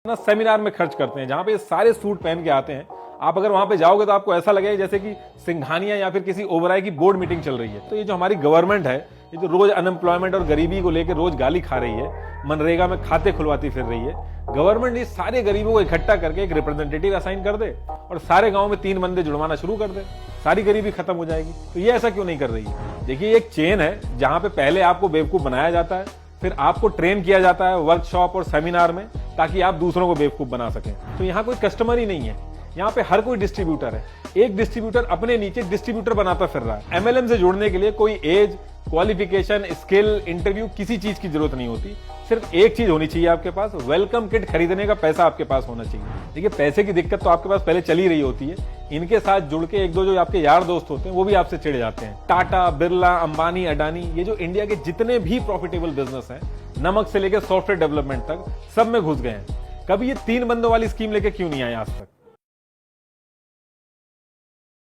ना सेमिनार में खर्च करते हैं, जहां पे सारे सूट पहन के आते हैं। आप अगर वहां पे जाओगे तो आपको ऐसा लगेगा जैसे कि सिंघानिया या फिर किसी ओबराय की बोर्ड मीटिंग चल रही है। तो ये जो हमारी गवर्नमेंट है, ये जो रोज अनएम्प्लॉयमेंट और गरीबी को लेकर रोज गाली खा रही है, मनरेगा में खाते खुलवाती फिर रही है, गवर्नमेंट ये सारे गरीबों को इकट्ठा करके एक रिप्रेजेंटेटिव असाइन कर दे और सारे गांव में 3 बंदे जुड़वाना शुरू कर दे, सारी गरीबी खत्म हो जाएगी। तो ये ऐसा क्यों नहीं कर रही है? देखिए, एक चेन है जहां पे पहले आपको बेवकूफ बनाया जाता है, फिर आपको ट्रेन किया जाता है वर्कशॉप और सेमिनार में, ताकि आप दूसरों को बेवकूफ बना सकें। तो यहाँ कोई कस्टमर ही नहीं है, यहाँ पे हर कोई डिस्ट्रीब्यूटर है। एक डिस्ट्रीब्यूटर अपने नीचे डिस्ट्रीब्यूटर बनाता फिर रहा है। एमएलएम से जुड़ने के लिए कोई एज, क्वालिफिकेशन, स्किल, इंटरव्यू, किसी चीज की जरूरत नहीं होती। सिर्फ एक चीज होनी चाहिए आपके पास, वेलकम किट खरीदने का पैसा आपके पास होना चाहिए। देखिए, पैसे की दिक्कत तो आपके पास पहले चली रही होती है, इनके साथ जुड़ के एक दो जो आपके यार दोस्त होते हैं वो भी आपसे चिढ़ जाते हैं। टाटा, बिरला, अंबानी, अडानी, ये जो इंडिया के जितने भी प्रॉफिटेबल बिजनेस हैं, नमक से लेकर सॉफ्टवेयर डेवलपमेंट तक, सब में घुस गए हैं। कभी ये 3 बंदों वाली स्कीम लेके क्यों नहीं आए आज तक?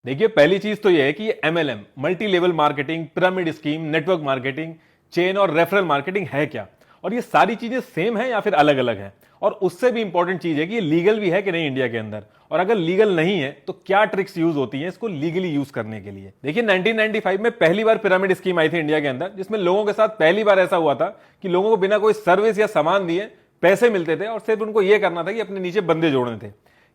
देखिए, पहली चीज तो यह है कि ये MLM, multi level marketing, pyramid scheme, network marketing, chain और रेफरल मार्केटिंग है क्या, और ये सारी चीजें सेम है या फिर अलग अलग हैं। और उससे भी इंपॉर्टेंट चीज है कि ये लीगल भी है कि नहीं इंडिया के अंदर, और अगर लीगल नहीं है तो क्या ट्रिक्स यूज होती हैं इसको लीगली यूज करने के लिए। देखिए, 1995 में पहली बार पिरामिड स्कीम आई थी इंडिया के अंदर, जिसमें लोगों के साथ पहली बार ऐसा हुआ था कि लोगों को बिना कोई सर्विस या सामान दिए पैसे मिलते थे, और सिर्फ उनको यह करना था कि अपने नीचे बंदे जोड़ने थे।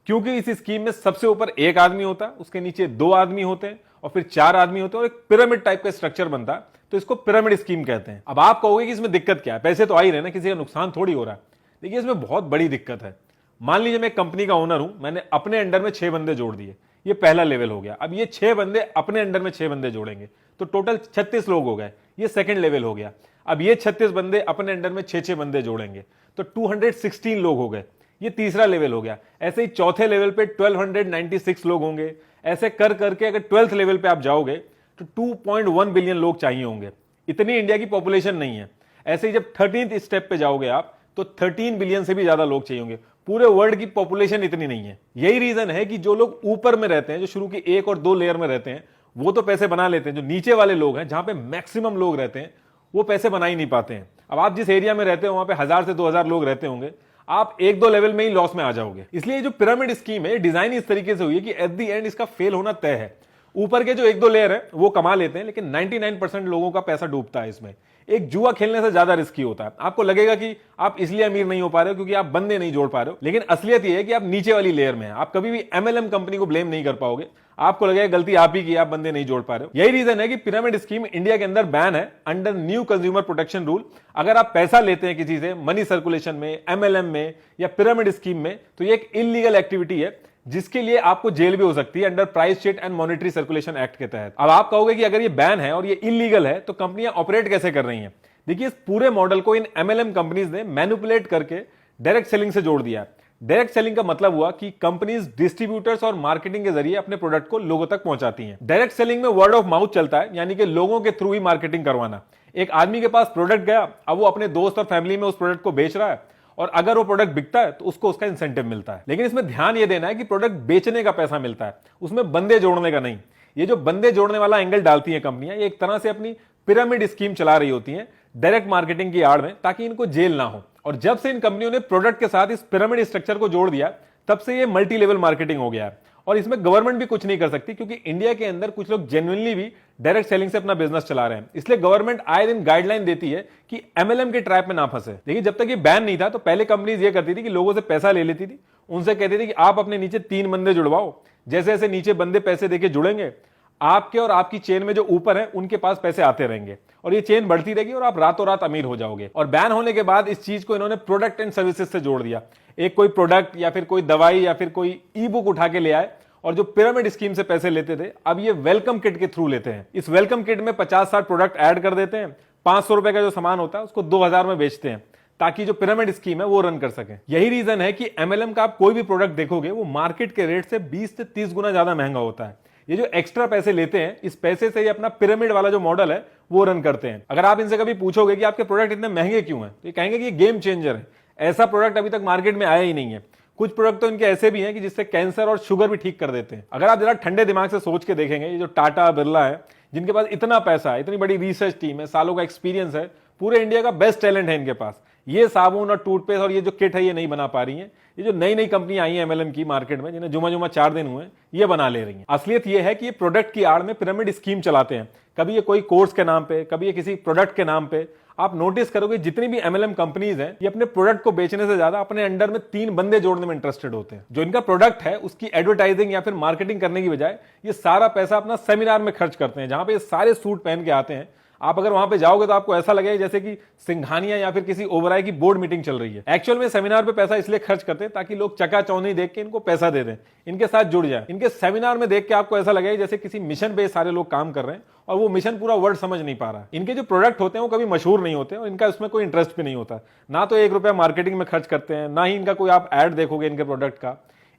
क्योंकि इस स्कीम में सबसे ऊपर एक आदमी होता, उसके नीचे 2 आदमी होते हैं, और फिर 4 आदमी होते हैं, और एक पिरामिड टाइप का स्ट्रक्चर बनता है। तो इसको पिरामिड स्कीम कहते हैं। अब आप कहोगे कि इसमें दिक्कत क्या है, पैसे तो आ ही रहे ना, किसी का नुकसान थोड़ी हो रहा है। देखिए, इसमें बहुत बड़ी दिक्कत है। मान लीजिए मैं एक कंपनी का ओनर हूं, मैंने अपने अंडर में 6 बंदे जोड़ दिए, ये पहला लेवल हो गया। अब ये 6 बंदे अपने अंडर में 6 बंदे जोड़ेंगे तो टोटल 36 लोग हो गए, ये सेकंड लेवल हो गया। अब ये 36 बंदे अपने अंडर में 6-6 बंदे जोड़ेंगे तो 216 लोग हो गए, ये तीसरा लेवल हो गया। ऐसे ही चौथे लेवल पे 1296 लोग होंगे। ऐसे कर करके अगर 12th लेवल पे आप जाओगे तो 2.1 बिलियन लोग चाहिए होंगे। इतनी इंडिया की पॉपुलेशन नहीं है। ऐसे ही जब 13th स्टेप पे जाओगे आप तो 13 बिलियन से भी ज्यादा लोग चाहिए होंगे। पूरे वर्ल्ड की पॉपुलेशन इतनी नहीं है। यही रीजन है कि जो लोग ऊपर में रहते हैं, जो शुरू की 1 और 2 लेयर में रहते हैं, वो तो पैसे बना लेते हैं। जो नीचे वाले लोग हैं, जहां पे मैक्सिमम लोग रहते हैं, वो पैसे बना ही नहीं पाते हैं। अब आप जिस एरिया में रहते हो वहां पे 1000 से 2000 लोग रहते होंगे, आप 1-2 लेवल में ही लॉस में आ जाओगे। इसलिए जो पिरामिड स्कीम है, डिजाइन इस तरीके से हुई है कि एट द एंड इसका फेल होना तय है। ऊपर के जो 1-2 लेयर है वो कमा लेते हैं, लेकिन 99% लोगों का पैसा डूबता है इसमें। एक जुआ खेलने से ज्यादा रिस्की होता है। आपको लगेगा कि आप इसलिए अमीर नहीं हो पा रहे हो क्योंकि आप बंदे नहीं जोड़ पा रहे हो, लेकिन असलियत यह है कि आप नीचे वाली लेयर में हैं। आप कभी भी एमएलएम कंपनी को ब्लेम नहीं कर पाओगे। आपको लगेगा गलती आप ही की, आप बंदे नहीं जोड़ पा रहे हो। यही रीजन है कि पिरामिड स्कीम इंडिया के अंदर बैन है under new consumer protection rule. अगर आप पैसा लेते हैं किसी से मनी सर्कुलेशन में, एमएलएम में या पिरामिड स्कीम में, तो ये एक इलीगल एक्टिविटी है जिसके लिए आपको जेल भी हो सकती है under price cheat and monetary circulation act के तहत। अब आप कहोगे कि अगर ये बैन है और ये इलीगल है तो कंपनियां ऑपरेट कैसे कर रही हैं? देखिए, इस पूरे मॉडल को इन एमएलएम कंपनीज ने मैनिपुलेट करके डायरेक्ट सेलिंग से जोड़ दिया। डायरेक्ट सेलिंग का मतलब हुआ कि कंपनीज डिस्ट्रीब्यूटर्स और मार्केटिंग के जरिए अपने प्रोडक्ट को लोगों तक पहुंचाती हैं। डायरेक्ट सेलिंग में वर्ड ऑफ माउथ चलता है, यानी कि लोगों के थ्रू ही मार्केटिंग करवाना। एक आदमी के पास प्रोडक्ट गया, अब वो अपने दोस्त और फैमिली में उस प्रोडक्ट को बेच रहा है, और अगर वो प्रोडक्ट बिकता है तो उसको उसका इंसेंटिव मिलता है। लेकिन इसमें ध्यान ये देना है कि प्रोडक्ट बेचने का पैसा मिलता है, उसमें बंदे जोड़ने का नहीं। ये जो बंदे जोड़ने वाला एंगल डालती है कंपनियां, ये एक तरह से अपनी पिरामिड स्कीम चला रही होती हैं डायरेक्ट मार्केटिंग की आड़ में, ताकि इनको जेल ना हो। और जब से इन कंपनियों ने प्रोडक्ट के साथ इस पिरामिड स्ट्रक्चर को जोड़ दिया, तब से ये मल्टी लेवल मार्केटिंग हो गया है। और इसमें गवर्नमेंट भी कुछ नहीं कर सकती, क्योंकि इंडिया के अंदर कुछ लोग जेन्युइनली भी डायरेक्ट सेलिंग से अपना बिजनेस चला रहे हैं। इसलिए गवर्नमेंट आए दिन गाइडलाइन देती है कि एमएलएम के ट्रैप में ना फंसे। देखिए, जब तक ये बैन नहीं था तो पहले कंपनीज ये करती थी कि लोगों से पैसा ले लेती थी, उनसे कहती थी कि आप अपने नीचे 3 बंदे जुड़वाओ। जैसे जैसे नीचे बंदे पैसे देके जुड़ेंगे, आपके और आपकी चेन में जो ऊपर है उनके पास पैसे आते रहेंगे, और ये चेन बढ़ती रहेगी और आप रातों रात अमीर हो जाओगे। और बैन होने के बाद इस चीज को इन्होंने प्रोडक्ट एंड सर्विसेज से जोड़ दिया। एक कोई प्रोडक्ट या फिर कोई दवाई या फिर कोई ई बुक उठा के ले आए, और जो पिरामिड स्कीम से पैसे लेते थे, अब ये वेलकम किट के थ्रू लेते हैं। इस वेलकम किट में 50-60 प्रोडक्ट ऐड कर देते हैं। 500 रुपए का जो सामान होता है उसको 2000 में बेचते हैं, ताकि जो पिरामिड स्कीम है वो रन कर सके। यही रीजन है कि एमएलएम का आप कोई भी प्रोडक्ट देखोगे वो मार्केट के रेट से 20 से 30 गुना ज्यादा महंगा होता है। ये जो एक्स्ट्रा पैसे लेते हैं, इस पैसे से ये अपना पिरामिड वाला जो मॉडल है वो रन करते हैं। अगर आप इनसे कभी पूछोगे कि आपके प्रोडक्ट इतने महंगे क्यों हैं, तो ये कहेंगे कि ये गेम चेंजर है, ऐसा प्रोडक्ट अभी तक मार्केट में आया ही नहीं है। कुछ प्रोडक्ट तो इनके ऐसे भी हैं कि जिससे कैंसर और शुगर भी ठीक कर देते हैं। अगर आप जरा ठंडे दिमाग से सोच के देखेंगे, ये जो टाटा, बिरला है, जिनके पास इतना पैसा है, इतनी बड़ी रिसर्च टीम है, सालों का एक्सपीरियंस है, पूरे इंडिया का बेस्ट टैलेंट है इनके पास, ये साबुन और टूथपेस्ट और ये जो किट है ये नहीं बना पा रही है। ये जो नई नई कंपनी आई है एमएलएम की मार्केट में, जिन्हें जुमा जुमा 4 दिन हुए, ये बना ले रही हैं। असलियत ये है कि ये प्रोडक्ट की आड़ में पिरामिड स्कीम चलाते हैं। कभी ये कोई कोर्स के नाम पे, कभी ये किसी प्रोडक्ट के नाम पे। आप नोटिस करोगे जितनी भी एमएलएम कंपनीज हैं, ये अपने प्रोडक्ट को बेचने से ज्यादा अपने अंडर में 3 बंदे जोड़ने में इंटरेस्टेड होते हैं। जो इनका प्रोडक्ट है उसकी एडवर्टाइजिंग या फिर मार्केटिंग करने की बजाय ये सारा पैसा अपना सेमिनार में खर्च करते हैं, जहां पे ये सारे सूट पहन के आते हैं। आप अगर वहां पे जाओगे तो आपको ऐसा लगेगा जैसे कि सिंघानिया या फिर किसी ओबराय की बोर्ड मीटिंग चल रही है। एक्चुअल में सेमिनार पे पैसा इसलिए खर्च करते हैं ताकि लोग चकाचौंधी देख के इनको पैसा दे दें, इनके साथ जुड़ जाए। इनके सेमिनार में देख के आपको ऐसा लगेगा जैसे किसी मिशन पे सारे लोग काम कर रहे हैं और वो मिशन पूरा वर्ड समझ नहीं पा रहा। इनके जो प्रोडक्ट होते हैं वो कभी मशहूर नहीं होते और इनका उसमें कोई इंटरेस्ट भी नहीं होता। ना तो 1 रुपया मार्केटिंग में खर्च करते हैं, ना ही इनका कोई आप ऐड देखोगे इनके प्रोडक्ट का।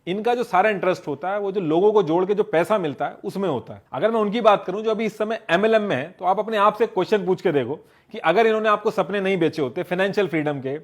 इनका जो सारा इंटरेस्ट होता है वो जो लोगों को जोड़ के जो पैसा मिलता है उसमें होता है। अगर मैं उनकी बात करूं जो अभी इस समय एमएलएम में है, तो आप अपने आप से क्वेश्चन पूछ के देखो कि अगर इन्होंने आपको सपने नहीं बेचे होते फाइनेंशियल फ्रीडम के,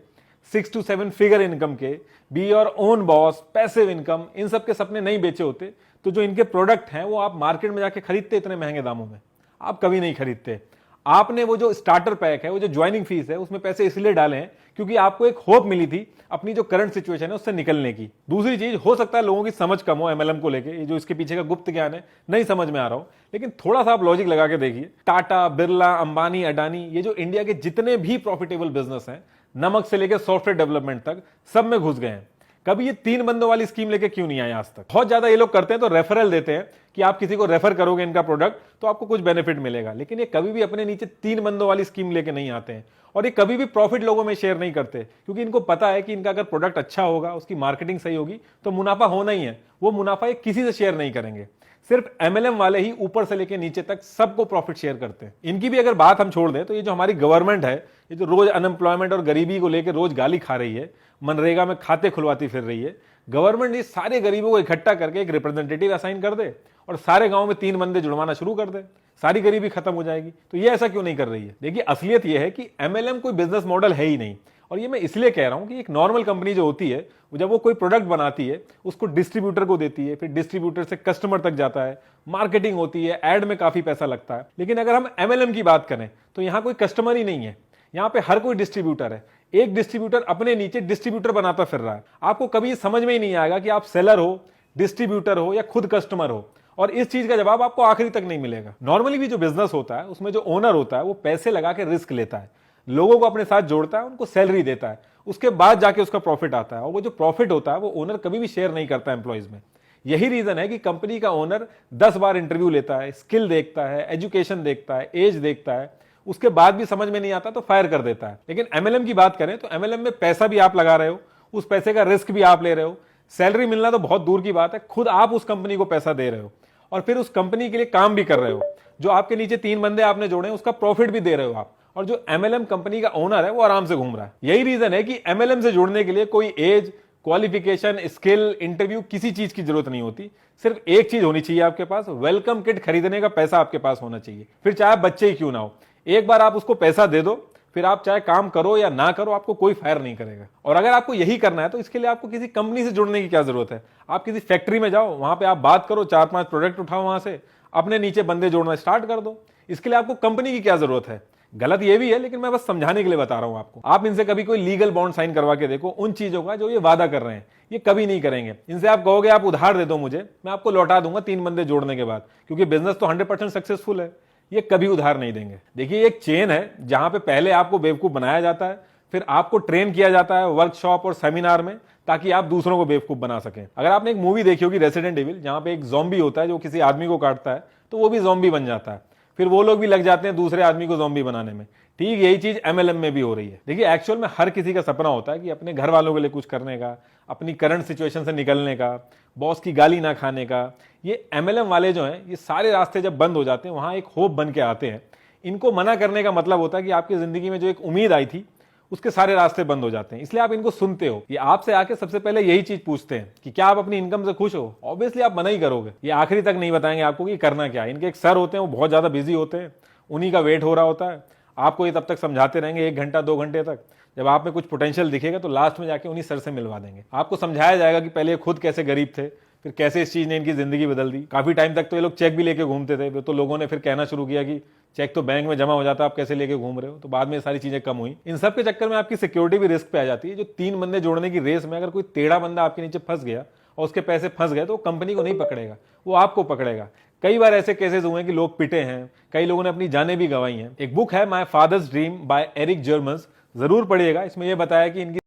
6 to 7 फिगर इनकम के, be your own boss, passive income, इन सब के सपने नहीं बेचे होते, तो जो इनके प्रोडक्ट हैं वो आप मार्केट में जाके खरीदते इतने महंगे दामों में? आप कभी नहीं खरीदते। आपने वो जो स्टार्टर पैक है, वो जो ज्वाइनिंग फीस है, उसमें पैसे इसलिए डाले हैं क्योंकि आपको एक होप मिली थी अपनी जो करंट सिचुएशन है उससे निकलने की। दूसरी चीज, हो सकता है लोगों की समझ कम हो एमएलएम को लेके, ये जो इसके पीछे का गुप्त ज्ञान है नहीं समझ में आ रहा हो, लेकिन थोड़ा सा आप लॉजिक लगा के देखिए। टाटा, बिरला, अंबानी, अडानी, ये जो इंडिया के जितने भी प्रॉफिटेबल बिजनेस हैं, नमक से लेकर सॉफ्टवेयर डेवलपमेंट तक, सब में घुस गए हैं। कभी ये 3 बंदों वाली स्कीम लेके क्यों नहीं आए आज तक? बहुत ज्यादा ये लोग करते हैं तो रेफरल देते हैं कि आप किसी को रेफर करोगे इनका प्रोडक्ट तो आपको कुछ बेनिफिट मिलेगा, लेकिन ये कभी भी अपने नीचे 3 बंदों वाली स्कीम लेके नहीं आते हैं। और ये कभी भी प्रॉफिट लोगों में शेयर नहीं करते, क्योंकि इनको पता है कि इनका अगर प्रोडक्ट अच्छा होगा, उसकी मार्केटिंग सही होगी तो मुनाफा होना ही है। वो मुनाफा ये किसी से शेयर नहीं करेंगे। सिर्फ एमएलएम वाले ही ऊपर से लेके नीचे तक सबको प्रॉफिट शेयर करते हैं। इनकी भी अगर बात हम छोड़ दें तो ये जो हमारी गवर्नमेंट है, ये जो रोज अनएम्प्लॉयमेंट और गरीबी को लेकर रोज गाली खा रही है, मनरेगा में खाते खुलवाती फिर रही है, गवर्नमेंट इस सारे गरीबों को इकट्ठा करके एक रिप्रेजेंटेटिव असाइन कर दे और सारे गांव में 3 बंदे जुड़वाना शुरू कर दे, सारी गरीबी खत्म हो जाएगी। तो ये ऐसा क्यों नहीं कर रही है? देखिए, असलियत ये है कि एमएलएम कोई बिजनेस मॉडल है ही नहीं। और ये मैं इसलिए कह रहा हूं कि एक नॉर्मल कंपनी जो होती है, जब वो कोई प्रोडक्ट बनाती है, उसको डिस्ट्रीब्यूटर को देती है, फिर डिस्ट्रीब्यूटर से कस्टमर तक जाता है, मार्केटिंग होती है, एड में काफी पैसा लगता है। लेकिन अगर हम एमएलएम की बात करें तो यहां कोई कस्टमर ही नहीं है, यहां पे हर कोई डिस्ट्रीब्यूटर है। एक डिस्ट्रीब्यूटर अपने नीचे डिस्ट्रीब्यूटर बनाता फिर रहा है। आपको कभी समझ में ही नहीं आएगा कि आप सेलर हो, डिस्ट्रीब्यूटर हो या खुद कस्टमर हो, और इस चीज का जवाब आपको आखिरी तक नहीं मिलेगा। नॉर्मली भी जो बिजनेस होता है उसमें जो ओनर होता है वो पैसे लगा के रिस्क लेता है, लोगों को अपने साथ जोड़ता है, उनको सैलरी देता है, उसके बाद जाके उसका प्रॉफिट आता है। और वो जो प्रॉफिट होता है वो ओनर कभी भी शेयर नहीं करता एम्प्लॉइज में। यही रीजन है कि कंपनी का ओनर 10 बार इंटरव्यू लेता है, स्किल देखता है, एजुकेशन देखता है, एज देखता है, उसके बाद भी समझ में नहीं आता तो फायर कर देता है। लेकिन एमएलएम की बात करें तो एमएलएम में पैसा भी आप लगा रहे हो, उस पैसे का रिस्क भी आप ले रहे हो, सैलरी मिलना तो बहुत दूर की बात है, खुद आप उस कंपनी को पैसा दे रहे हो और फिर उस कंपनी के लिए काम भी कर रहे हो। जो आपके नीचे 3 बंदे आपने जोड़े हैं उसका प्रॉफिट भी दे रहे हो आप, और जो एमएलएम कंपनी का ओनर है वो आराम से घूम रहा है। यही रीजन है कि एमएलएम से जुड़ने के लिए कोई एज, क्वालिफिकेशन, स्किल, इंटरव्यू, किसी चीज की जरूरत नहीं होती। सिर्फ एक चीज होनी चाहिए आपके पास, वेलकम किट खरीदने का पैसा आपके पास होना चाहिए। फिर चाहे बच्चे ही क्यों ना हो, एक बार आप उसको पैसा दे दो, फिर आप चाहे काम करो या ना करो, आपको कोई फायर नहीं करेगा। और अगर आपको यही करना है तो इसके लिए आपको किसी कंपनी से जुड़ने की क्या जरूरत है? आप किसी फैक्ट्री में जाओ, वहां पे आप बात करो, 4-5 प्रोडक्ट उठाओ, वहां से अपने नीचे बंदे जोड़ना स्टार्ट कर दो। इसके लिए आपको कंपनी की क्या जरूरत है? गलत ये भी है, लेकिन मैं बस समझाने के लिए बता रहा हूं आपको। आप इनसे कभी कोई लीगल बॉन्ड साइन करवा के देखो, उन चीजों का जो ये वादा कर रहे हैं ये कभी नहीं करेंगे। इनसे आप कहोगे आप उधार दे दो मुझे, मैं आपको लौटा दूंगा 3 बंदे जोड़ने के बाद, क्योंकि बिजनेस तो 100% सक्सेसफुल है, ये कभी उधार नहीं देंगे। देखिए, एक चेन है जहां पे पहले आपको बेवकूफ बनाया जाता है, फिर आपको ट्रेन किया जाता है वर्कशॉप और सेमिनार में, ताकि आप दूसरों को बेवकूफ बना सकें। अगर आपने एक मूवी देखी होगी रेसिडेंट एविल, जहां पे एक ज़ॉम्बी होता है जो किसी आदमी को काटता है तो वो भी ज़ॉम्बी बन जाता है, फिर वो लोग भी लग जाते हैं दूसरे आदमी को ज़ॉम्बी बनाने में। ठीक यही चीज एमएलएम में भी हो रही है। देखिए, एक्चुअल में हर किसी का सपना होता है कि अपने घर वालों के लिए कुछ करने का, अपनी करंट सिचुएशन से निकलने का, बॉस की गाली ना खाने का। ये एमएलएम वाले जो हैं, ये सारे रास्ते जब बंद हो जाते हैं, वहां एक होप बन के आते हैं। इनको मना करने का मतलब होता है कि आपकी जिंदगी में जो एक उम्मीद आई थी उसके सारे रास्ते बंद हो जाते हैं, इसलिए आप इनको सुनते हो। ये आपसे आके सबसे पहले यही चीज पूछते हैं कि क्या आप अपनी इनकम से खुश हो? ऑब्वियसली आप मना ही करोगे। ये आखिरी तक नहीं बताएंगे आपको कि करना क्या है। इनके एक सर होते हैं, वो बहुत ज्यादा बिजी होते हैं, उन्हीं का वेट हो रहा होता है। आपको ये तब तक समझाते रहेंगे 1 घंटा 2 घंटे तक, जब आप में कुछ पोटेंशियल दिखेगा तो लास्ट में जाके उन्हीं सर से मिलवा देंगे। आपको समझाया जाएगा कि पहले खुद कैसे गरीब थे, फिर कैसे इस चीज ने इनकी जिंदगी बदल दी। काफी टाइम तक तो ये लोग चेक भी लेके घूमते थे, तो लोगों ने फिर कहना शुरू किया कि चेक तो बैंक में जमा हो जाता, आप कैसे लेके घूम रहे हो। तो बाद में ये सारी चीजें कम हुई। इन सब के चक्कर में आपकी सिक्योरिटी भी रिस्क पे आ जाती है। जो 3 बंदे जोड़ने की रेस में अगर कोई टेढ़ा बंदा आपके नीचे फंस गया और उसके पैसे फंस गए, तो वो कंपनी को नहीं पकड़ेगा, वो आपको पकड़ेगा। कई बार ऐसे केसेस हुए हैं कि लोग पिटे हैं, कई लोगों ने अपनी जानें भी गंवाई हैं। एक बुक है my father's dream by Eric Germs, जरूर पढ़िएगा। इसमें यह बताया कि इनकी